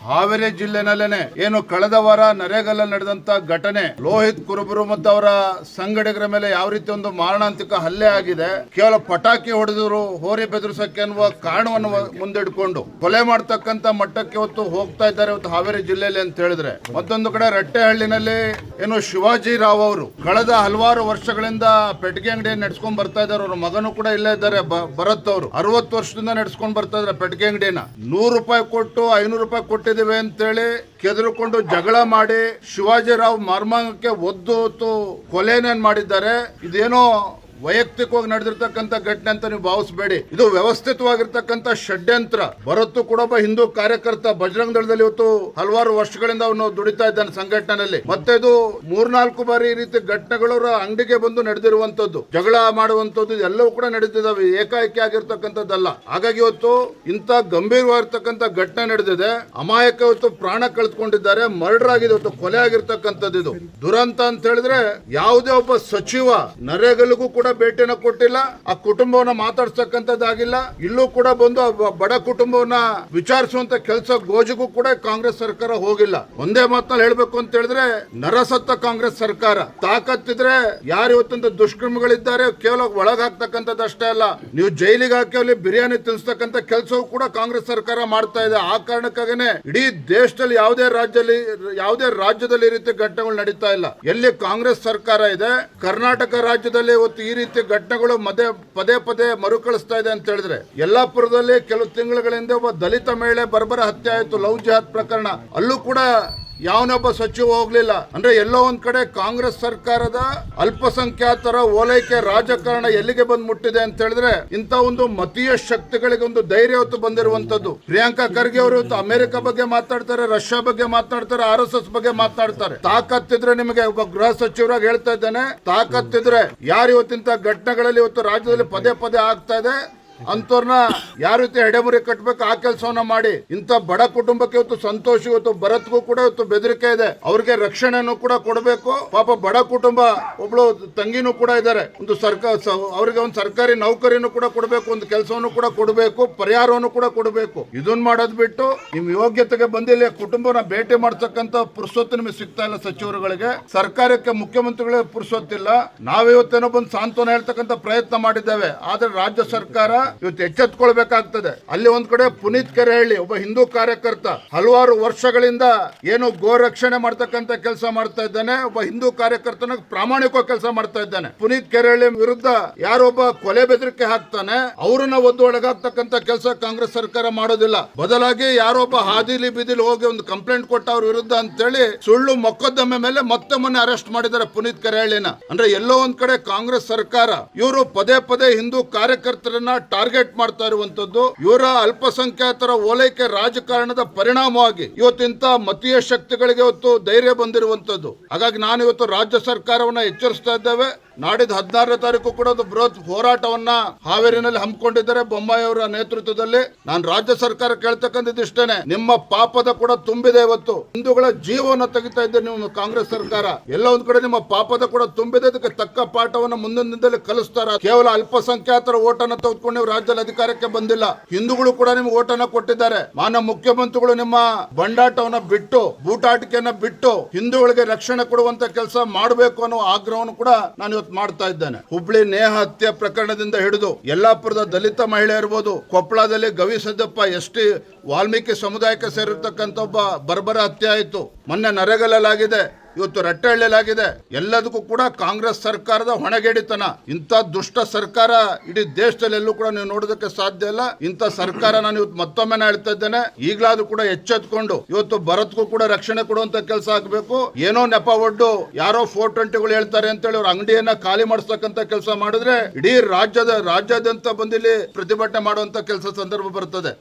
ಹಾವೇರಿ ಜಿಲ್ಲೆನಲ್ಲೇನೆ ಏನು ಕಳೆದ ವಾರ ನರೇಗಲ್ ನಡೆದಂತ ಘಟನೆ, ಲೋಹಿತ್ ಕುರುಬರು ಮತ್ತು ಅವರ ಸಂಗಡಿಗರ ಮೇಲೆ ಯಾವ ರೀತಿ ಒಂದು ಮಾರಣಾಂತಿಕ ಹಲ್ಲೆ ಆಗಿದೆ, ಕೇವಲ ಪಟಾಕಿ ಹೊಡೆದರು ಹೋರಿ ಬೆದರಿಸಕ್ಕೆ ಅನ್ನುವ ಕಾರಣವನ್ನು ಮುಂದಿಟ್ಕೊಂಡು ಕೊಲೆ ಮಾಡತಕ್ಕಂತ ಮಟ್ಟಕ್ಕೆ ಇವತ್ತು ಹೋಗ್ತಾ ಇದ್ದಾರೆ ಇವತ್ತು ಹಾವೇರಿ ಜಿಲ್ಲೆಯಲ್ಲಿ ಅಂತ ಹೇಳಿದ್ರೆ. ಮತ್ತೊಂದು ಕಡೆ ರಟ್ಟೆಹಳ್ಳಿನಲ್ಲಿ ಏನು ಶಿವಾಜಿ ರಾವ್ ಅವರು ಕಳೆದ ಹಲವಾರು ವರ್ಷಗಳಿಂದ ಪೆಟ್ಟಿಗೆ ಅಂಗಡಿ ನಡೆಸ್ಕೊಂಡ್ ಬರ್ತಾ ಇದ್ದಾರೆ. ಅವ್ರ ಮಗನು ಕೂಡ ಇಲ್ಲೇ ಇದ್ದಾರೆ, ಭರತ್ ಅವರು 60 ವರ್ಷದಿಂದ ನಡೆಸ್ಕೊಂಡ್ ಬರ್ತಾ ಇದ್ದಾರೆ ಪೆಟ್ಟಿಗೆ ಅಂಗಡಿನ. 100 ರೂಪಾಯಿ ಕೊಟ್ಟು 500 ರೂಪಾಯಿ ಕೊಟ್ಟಿದ್ದೇವೆ ಅಂತೇಳಿ ಕೆದರುಕೊಂಡು ಜಗಳ ಮಾಡಿ ಶಿವಾಜಿ ರಾವ್ ಮರ್ಮಾಂಗಕ್ಕೆ ಒದ್ದು ಕೊಲೆನೇನ್ ಮಾಡಿದ್ದಾರೆ. ಇದೇನೋ ವೈಯಕ್ತಿಕವಾಗಿ ನಡೆದಿರ್ತಕ್ಕಂಥ ಘಟನೆ ಅಂತ ನೀವು ಭಾವಿಸಬೇಡಿ. ಇದು ವ್ಯವಸ್ಥಿತವಾಗಿರ್ತಕ್ಕಂಥ ಷಡ್ಯಂತ್ರ. ಭರತ್ ಕೂಡ ಒಬ್ಬ ಹಿಂದೂ ಕಾರ್ಯಕರ್ತ, ಬಜರಂಗ ದಳದಲ್ಲಿ ಇವತ್ತು ಹಲವಾರು ವರ್ಷಗಳಿಂದ ಅವನು ದುಡಿತಾ ಇದ್ದಾನೆ ಸಂಘಟನೆಯಲ್ಲಿ. ಮತ್ತೆ ಇದು 3-4 ಬಾರಿ ಈ ರೀತಿ ಘಟನೆಗಳು ಅವರ ಅಂಗಡಿಗೆ ಬಂದು ನಡೆದಿರುವಂತದ್ದು, ಜಗಳ ಮಾಡುವಂತದ್ದು ಎಲ್ಲವೂ ಕೂಡ ನಡೆದಿದ್ದಾವೆ, ಏಕಾಏಕಿ ಆಗಿರ್ತಕ್ಕಂಥದ್ದಲ್ಲ. ಹಾಗಾಗಿ ಇವತ್ತು ಇಂಥ ಗಂಭೀರವಾಗಿರ್ತಕ್ಕಂಥ ಘಟನೆ ನಡೆದಿದೆ. ಅಮಾಯಕ ಇವತ್ತು ಪ್ರಾಣ ಕಳೆದುಕೊಂಡಿದ್ದಾರೆ, ಮರ್ಡರ್ ಆಗಿದೆ, ಇವತ್ತು ಕೊಲೆ ಆಗಿರ್ತಕ್ಕಂಥದ್ದು. ಇದು ದುರಂತ ಅಂತ ಹೇಳಿದ್ರೆ ಯಾವುದೇ ಒಬ್ಬ ಸಚಿವ ನರೇಗಲ್ಗೂ ಕೂಡ ಭೇಟಿನ ಕೊಟ್ಟಿಲ್ಲ, ಆ ಕುಟುಂಬವನ್ನ ಮಾತಾಡ್ಸಕ್ಕಂಥದ್ದಾಗಿಲ್ಲ. ಇಲ್ಲೂ ಕೂಡ ಬಂದು ಬಡ ಕುಟುಂಬವನ್ನ ವಿಚಾರಿಸುವಂತ ಕೆಲಸ ಗೋಜಿಗೂ ಕೂಡ ಕಾಂಗ್ರೆಸ್ ಸರ್ಕಾರ ಹೋಗಿಲ್ಲ. ಒಂದೇ ಮಾತಲ್ಲಿ ಹೇಳ್ಬೇಕು ಅಂತ ಹೇಳಿದ್ರೆ ನರಸತ್ತ ಕಾಂಗ್ರೆಸ್ ಸರ್ಕಾರ. ತಾಕತ್ತಿದ್ರೆ ಯಾರು ಇವತ್ತೊಂದು ದುಷ್ಕರ್ಮಿಗಳಿದ್ದಾರೆ ಕೇವಲ ಒಳಗ್ ಹಾಕ್ತಕ್ಕಂಥದ್ದು ಅಷ್ಟೇ ಅಲ್ಲ, ನೀವು ಜೈಲಿಗೆ ಹಾಕಿ ಅಲ್ಲಿ ಬಿರಿಯಾನಿ ತಿನ್ಸ್ತಕ್ಕಂಥ ಕೆಲಸವೂ ಕೂಡ ಕಾಂಗ್ರೆಸ್ ಸರ್ಕಾರ ಮಾಡ್ತಾ ಇದೆ. ಆ ಕಾರಣಕ್ಕಾಗನೇ ಇಡೀ ದೇಶದಲ್ಲಿ ಯಾವುದೇ ರಾಜ್ಯದಲ್ಲಿ ಈ ರೀತಿ ಘಟನೆಗಳು ನಡೀತಾ ಇಲ್ಲ. ಎಲ್ಲಿ ಕಾಂಗ್ರೆಸ್ ಸರ್ಕಾರ ಇದೆ, ಕರ್ನಾಟಕ ರಾಜ್ಯದಲ್ಲಿ ಇವತ್ತು ಈ ರೀತಿ ಘಟನೆಗಳು ಪದೇ ಮರುಕಳಿಸ್ತಾ ಇದೆ ಅಂತ ಹೇಳಿದ್ರೆ, ಯಲ್ಲಾಪುರದಲ್ಲಿ ಕೆಲವು ತಿಂಗಳ ಹಿಂದೆ ಒಬ್ಬ ದಲಿತ ಮಹಿಳೆ ಬರ್ಬರ ಹತ್ಯೆ ಆಯಿತು, ಲವ್ ಜಿಹಾದ್ ಪ್ರಕರಣ. ಅಲ್ಲೂ ಕೂಡ ಯಾವನೊಬ್ಬ ಸಚಿವ ಹೋಗ್ಲಿಲ್ಲ. ಅಂದ್ರೆ ಎಲ್ಲೋ ಒಂದ್ ಕಡೆ ಕಾಂಗ್ರೆಸ್ ಸರ್ಕಾರದ ಅಲ್ಪಸಂಖ್ಯಾತರ ಓಲೈಕೆ ರಾಜಕಾರಣ ಎಲ್ಲಿಗೆ ಬಂದ್ ಮುಟ್ಟಿದೆ ಅಂತ ಹೇಳಿದ್ರೆ, ಇಂತ ಒಂದು ಮತೀಯ ಶಕ್ತಿಗಳಿಗೆ ಒಂದು ಧೈರ್ಯ ಹೊತ್ತು ಬಂದಿರುವಂತದ್ದು. ಪ್ರಿಯಾಂಕಾ ಖರ್ಗೆ ಅವರು ಇವತ್ತು ಅಮೆರಿಕ ಬಗ್ಗೆ ಮಾತಾಡ್ತಾರೆ, ರಷ್ಯಾ ಬಗ್ಗೆ ಮಾತಾಡ್ತಾರೆ, RSS ಬಗ್ಗೆ ಮಾತಾಡ್ತಾರೆ. ತಾಕತ್ತಿದ್ರೆ ನಿಮಗೆ ಒಬ್ಬ ಗೃಹ ಸಚಿವರಾಗಿ ಹೇಳ್ತಾ ಇದ್ದೇನೆ, ತಾಕತ್ತಿದ್ರೆ ಯಾರು ಇವತ್ತಿಂತ ಘಟನೆಗಳಲ್ಲಿ ಇವತ್ತು ರಾಜ್ಯದಲ್ಲಿ ಪದೇ ಆಗ್ತಾ ಇದೆ ಅಂತವ್ರನ್ನ ಯಾವ ರೀತಿ ಎಡೆಮುರಿ ಕಟ್ಟಬೇಕು ಆ ಕೆಲಸವನ್ನ ಮಾಡಿ. ಇಂಥ ಬಡ ಕುಟುಂಬಕ್ಕೆ ಇವತ್ತು ಸಂತೋಷ, ಇವತ್ತು ಭರತ್ಗೂ ಕೂಡ ಇವತ್ತು ಬೆದರಿಕೆ ಇದೆ, ಅವ್ರಿಗೆ ರಕ್ಷಣೆಯನ್ನು ಕೂಡ ಕೊಡಬೇಕು. ಪಾಪ ಬಡ ಕುಟುಂಬ, ಒಬ್ಳು ತಂಗಿನೂ ಕೂಡ ಇದ್ದಾರೆ, ಒಂದು ಅವ್ರಿಗೆ ಒಂದು ಸರ್ಕಾರಿ ನೌಕರಿನೂ ಕೂಡ ಕೊಡಬೇಕು, ಒಂದು ಕೆಲಸವನ್ನು ಕೂಡ ಕೊಡಬೇಕು, ಪರಿಹಾರವನ್ನು ಕೂಡ ಕೊಡಬೇಕು. ಇದನ್ನ ಮಾಡೋದ್ ಬಿಟ್ಟು ನಿಮ್ ಯೋಗ್ಯತೆಗೆ ಬಂದಿಲ್ಲ ಕುಟುಂಬನ ಭೇಟಿ ಮಾಡ್ತಕ್ಕಂಥ ಪುರುಸೊತ್ತು ನಿಮಗೆ ಸಿಗ್ತಾ ಇಲ್ಲ ಸಚಿವರುಗಳಿಗೆ, ಸರ್ಕಾರಕ್ಕೆ ಮುಖ್ಯಮಂತ್ರಿಗಳಿಗೆ ಪುರುಸೊತ್ತಿಲ್ಲ. ನಾವಿವತ್ತೇನೋ ಬಂದು ಸಾಂತ್ವನ ಹೇಳ್ತಕ್ಕಂಥ ಪ್ರಯತ್ನ ಮಾಡಿದ್ದೇವೆ, ಆದ್ರೆ ರಾಜ್ಯ ಸರ್ಕಾರ ಇವತ್ತು ಎಚ್ಚೆತ್ಕೊಳ್ಬೇಕಾಗ್ತದೆ. ಅಲ್ಲಿ ಒಂದ್ ಕಡೆ ಪುನೀತ್ ಕೆರೆಹಳ್ಳಿ ಒಬ್ಬ ಹಿಂದೂ ಕಾರ್ಯಕರ್ತ, ಹಲವಾರು ವರ್ಷಗಳಿಂದ ಏನು ಗೋ ರಕ್ಷಣೆ ಮಾಡ್ತಕ್ಕಂಥ ಕೆಲಸ ಮಾಡ್ತಾ ಇದ್ದಾನೆ, ಒಬ್ಬ ಹಿಂದೂ ಕಾರ್ಯಕರ್ತನ ಪ್ರಾಮಾಣಿಕವಾಗಿ ಕೆಲಸ ಮಾಡ್ತಾ ಇದ್ದಾನೆ. ಪುನೀತ್ ಕೆರೆಹಳ್ಳಿ ವಿರುದ್ಧ ಯಾರೊಬ್ಬ ಕೊಲೆ ಬೆದರಿಕೆ ಹಾಕ್ತಾನೆ, ಅವ್ರನ್ನ ಒದ್ದು ಒಳಗಾಗ್ತಕ್ಕಂಥ ಕೆಲಸ ಕಾಂಗ್ರೆಸ್ ಸರ್ಕಾರ ಮಾಡೋದಿಲ್ಲ. ಬದಲಾಗಿ ಯಾರೊಬ್ಬ ಹಾದಿಲಿ ಬೀದಿಲಿ ಹೋಗಿ ಒಂದು ಕಂಪ್ಲೇಂಟ್ ಕೊಟ್ಟ ಅವ್ರ ವಿರುದ್ಧ ಅಂತೇಳಿ ಸುಳ್ಳು ಮೊಕದ್ದಮೆ ಮೇಲೆ ಮತ್ತೆ ಮೊನ್ನೆ ಅರೆಸ್ಟ್ ಮಾಡಿದ್ದಾರೆ ಪುನೀತ್ ಕೆರೆಹಳ್ಳಿನ. ಅಂದ್ರೆ ಎಲ್ಲೋ ಒಂದ್ ಕಡೆ ಕಾಂಗ್ರೆಸ್ ಸರ್ಕಾರ ಇವರು ಪದೇ ಹಿಂದೂ ಕಾರ್ಯಕರ್ತರನ್ನ ಟಾರ್ಗೆಟ್ ಮಾಡ್ತಾ ಇರುವಂತದ್ದು. ಇವರ ಅಲ್ಪಸಂಖ್ಯಾತರ ಓಲೈಕೆ ರಾಜಕಾರಣದ ಪರಿಣಾಮವಾಗಿ ಇವತ್ತಿಂತ ಮತೀಯ ಶಕ್ತಿಗಳಿಗೆ ಇವತ್ತು ಧೈರ್ಯ ಬಂದಿರುವಂತದ್ದು. ಹಾಗಾಗಿ ನಾನು ಇವತ್ತು ರಾಜ್ಯ ಸರ್ಕಾರವನ್ನ ಎಚ್ಚರಿಸ್ತಾ ಇದ್ದೇವೆ. ನಾಡಿದ್ದು 16ನೇ ತಾರೀಕು ಕೂಡ ಒಂದು ಬೃಹತ್ ಹೋರಾಟವನ್ನ ಹಾವೇರಿನಲ್ಲಿ ಹಮ್ಮಿಕೊಂಡಿದ್ದಾರೆ ಬೊಮ್ಮಾಯಿ ಅವರ ನೇತೃತ್ವದಲ್ಲಿ. ನಾನು ರಾಜ್ಯ ಸರ್ಕಾರ ಕೇಳ್ತಕ್ಕಂಥದ್ದು ಇಷ್ಟೇನೆ, ನಿಮ್ಮ ಪಾಪದ ಕೂಡ ತುಂಬಿದೆ. ಇವತ್ತು ಹಿಂದೂಗಳ ಜೀವವನ್ನು ತೆಗಿತಾ ಇದ್ದೆ ನೀವು ಕಾಂಗ್ರೆಸ್ ಸರ್ಕಾರ. ಎಲ್ಲ ಒಂದ್ ಕಡೆ ನಿಮ್ಮ ಪಾಪದ ಕೂಡ ತುಂಬಿದೆ, ಅದಕ್ಕೆ ತಕ್ಕ ಪಾಠವನ್ನ ಮುಂದಿನ ದಿನದಲ್ಲಿ ಕಲಿಸ್ತಾರ. ಕೇವಲ ಅಲ್ಪಸಂಖ್ಯಾತರ ಓಟನ್ನ ತೆಗೆದುಕೊಂಡು ನೀವು ರಾಜ್ಯದಲ್ಲಿ ಅಧಿಕಾರಕ್ಕೆ ಬಂದಿಲ್ಲ, ಹಿಂದೂಗಳು ಕೂಡ ನಿಮ್ಗೆ ಓಟನ್ನ ಕೊಟ್ಟಿದ್ದಾರೆ. ಮಾನ್ಯ ಮುಖ್ಯಮಂತ್ರಿಗಳು ನಿಮ್ಮ ಬಂಡಾಟವನ್ನ ಬಿಟ್ಟು, ಬೂಟಾಟಿಕೆಯನ್ನ ಬಿಟ್ಟು ಹಿಂದೂಗಳಿಗೆ ರಕ್ಷಣೆ ಕೊಡುವಂತ ಕೆಲಸ ಮಾಡಬೇಕು ಅನ್ನೋ ಆಗ್ರಹವನ್ನು ಕೂಡ ನಾನು ಮಾಡ್ತಾ ಇದ್ದೇನೆ. ಹುಬ್ಳಿ ನೇಹ ಹತ್ಯೆ ಪ್ರಕರಣದಿಂದ ಹಿಡಿದು ಯಲ್ಲಾಪುರದ ದಲಿತ ಮಹಿಳೆ ಇರಬಹುದು, ಕೊಪ್ಪಳದಲ್ಲಿ ಗವಿ ಸದ್ದಪ್ಪ ST ವಾಲ್ಮೀಕಿ ಸಮುದಾಯಕ್ಕೆ ಸೇರಿರ್ತಕ್ಕಂಥ ಒಬ್ಬ ಬರ್ಬರ ಹತ್ಯೆ ಆಯಿತು, ಮೊನ್ನೆ ನರೇಗಲ್ಲಾಗಿದೆ, ಇವತ್ತು ರಟ್ಟೆಹಳ್ಳಿಯಲ್ಲಾಗಿದೆ. ಎಲ್ಲದಕ್ಕೂ ಕೂಡ ಕಾಂಗ್ರೆಸ್ ಸರ್ಕಾರದ ಹೊಣೆಗೇಡಿತನ. ಇಂಥ ದುಷ್ಟ ಸರ್ಕಾರ ಇಡೀ ದೇಶದಲ್ಲಿ ಎಲ್ಲೂ ಕೂಡ ನೀವು ನೋಡೋದಕ್ಕೆ ಸಾಧ್ಯ ಇಲ್ಲ. ಇಂಥ ಸರ್ಕಾರ ನಾನು ಇವತ್ತು ಮತ್ತೊಮ್ಮೆ ಹೇಳ್ತಾ ಇದ್ದೇನೆ, ಈಗಲಾದ್ರೂ ಕೂಡ ಎಚ್ಚೆತ್ಕೊಂಡು ಇವತ್ತು ಭರತ್ಗೂ ಕೂಡ ರಕ್ಷಣೆ ಕೊಡುವಂತ ಕೆಲಸ ಆಗಬೇಕು. ಏನೋ ನೆಪ ಒಡ್ಡು ಯಾರೋ 420ಗಳು ಹೇಳ್ತಾರೆ ಅಂತೇಳಿ ಅವ್ರ ಅಂಗಡಿಯನ್ನ ಖಾಲಿ ಮಾಡಿಸ್ತಕ್ಕಂಥ ಕೆಲಸ ಮಾಡಿದ್ರೆ ಇಡೀ ರಾಜ್ಯಾದ್ಯಂತ ಬಂದಿಲ್ಲಿ ಪ್ರತಿಭಟನೆ ಮಾಡುವಂತ ಕೆಲಸ ಸಂದರ್ಭ ಬರ್ತದೆ.